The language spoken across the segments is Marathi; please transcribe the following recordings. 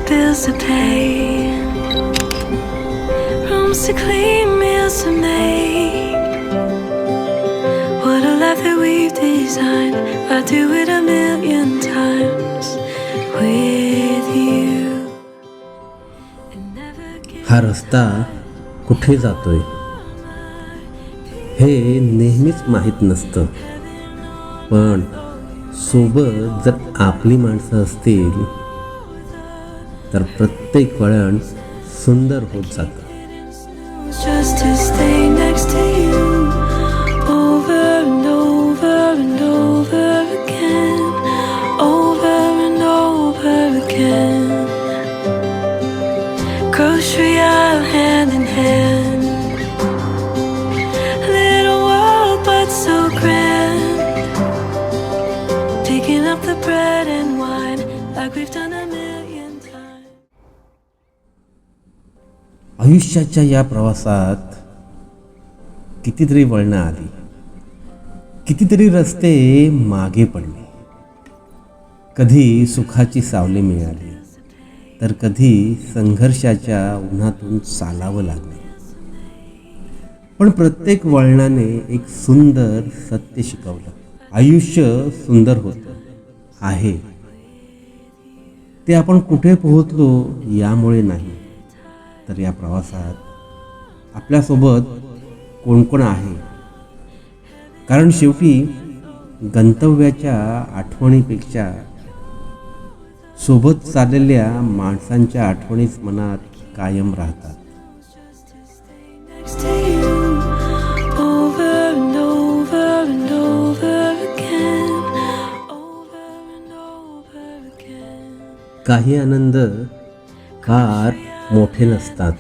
bills to pay, rooms to clean, meals to make. What a life that we've designed. I'd do it a million times with you. हा रस्ता कुठे जातोय हे नेहमीच माहीत नसतं, पण सोबत जर आपली माणसं असतील तर प्रत्येक वळण सुंदर होत जातं. Just to stay next to you over and over and over again, over and over again. Grocery aisle hand in hand, little world but so grand, picking up the bread and wine like we've done a million times. आयुष्याच्या या प्रवासात कितीतरी वळणं आली, कितीतरी रस्ते मागे पडले. कधी सुखाची सावली मिळाली तर कधी संघर्षाच्या उन्हातून चालावं लागलं. पण प्रत्येक वळणाने एक सुंदर सत्य शिकवलं. आयुष्य सुंदर होतं आहे ते आपण कुठे पोहोचलो यामुळे नाही, तर या प्रवासात आपल्यासोबत कोण कोण आहे. कारण शेवटी गंतव्याच्या आठवणीपेक्षा सोबत चाललेल्या माणसांच्या आठवणीच मनात कायम राहतात. Next to you over and over and over again, over and over again. काही आनंद फार मोठे नसतात.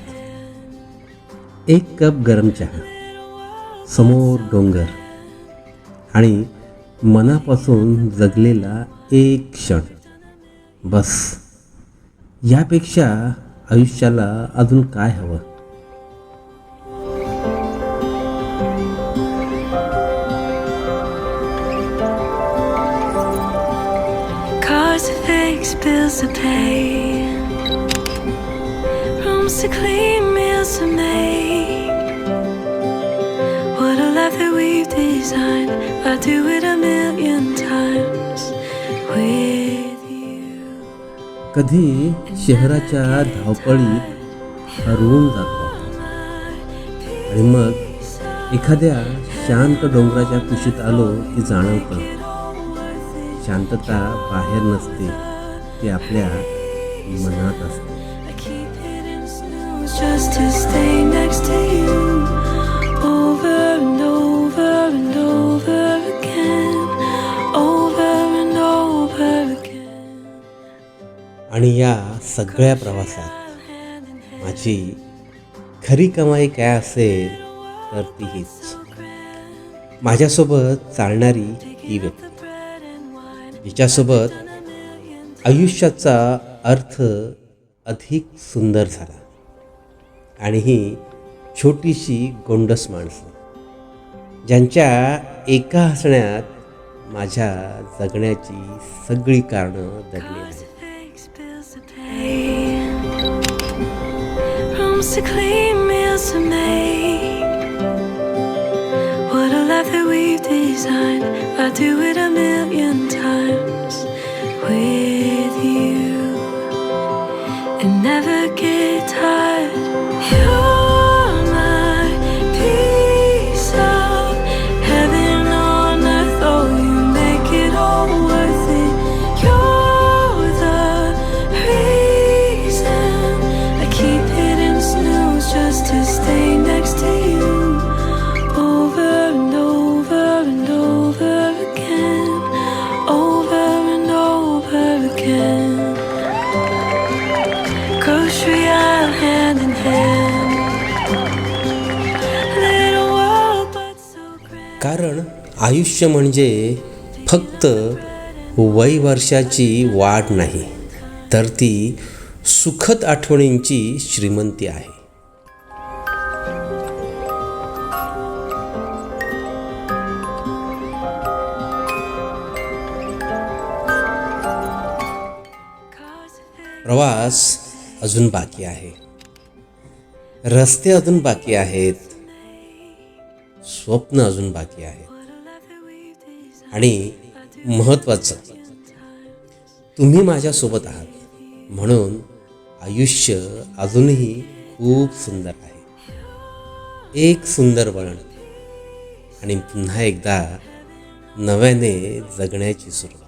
एक कप गरम चहा, समोर डोंगर आणि मनापासून जगलेला एक क्षण, बस. यापेक्षा आयुष्याला अजून काय हवं. Cars to fix, bills to pay, rooms to clean, meals to make. What a life that we've designed. I'd do it a million times with you. कधी शहराच्या धावपळीत हरवून जातो आणि मग एखाद्या शांत डोंगराच्या कुशीत आलो की जाणवतं शांतता बाहेर नसते, ती आपल्या मनात असते. I keep hitting snooze just to stay next to you over and over and over again, over and over again. आणि या सगळ्या प्रवासात माझी खरी कमाई काय असेल तर ती हीच, माझ्यासोबत चालणारी ही व्यक्ती, जिच्यासोबत आयुष्याचा अर्थ अधिक सुंदर झाला. आणि ही छोटीशी गोंडस माणसं ज्यांच्या एका हसण्यात माझ्या जगण्याची सगळी कारणं दडली आहेत. Fix, bills to pay, rooms to clean, meals to make. What a life that we've designed. I'd do it a million times with you and never get tired. You're my piece of heaven on earth. Oh, you make it all worth it. You're the reason I keep hitting snooze just to stay next to you over and over and over again, over and over again. Grocery aisle hand in hand, little world but so grand. कारण आयुष्य म्हणजे फक्त वय वर्षाची वाढ नाही, तर ती सुखद आठवणींची श्रीमंती आहे. Cars to fix, प्रवास अजून बाकी आहे, रस्ते अजून बाकी आहेत, स्वप्न अजून बाकी आहेत आणि महत्त्वाचं, तुम्ही माझ्यासोबत आहात म्हणून आयुष्य अजूनही खूप सुंदर आहे. एक सुंदर वळण आणि पुन्हा एकदा नव्याने जगण्याची सुरुवात.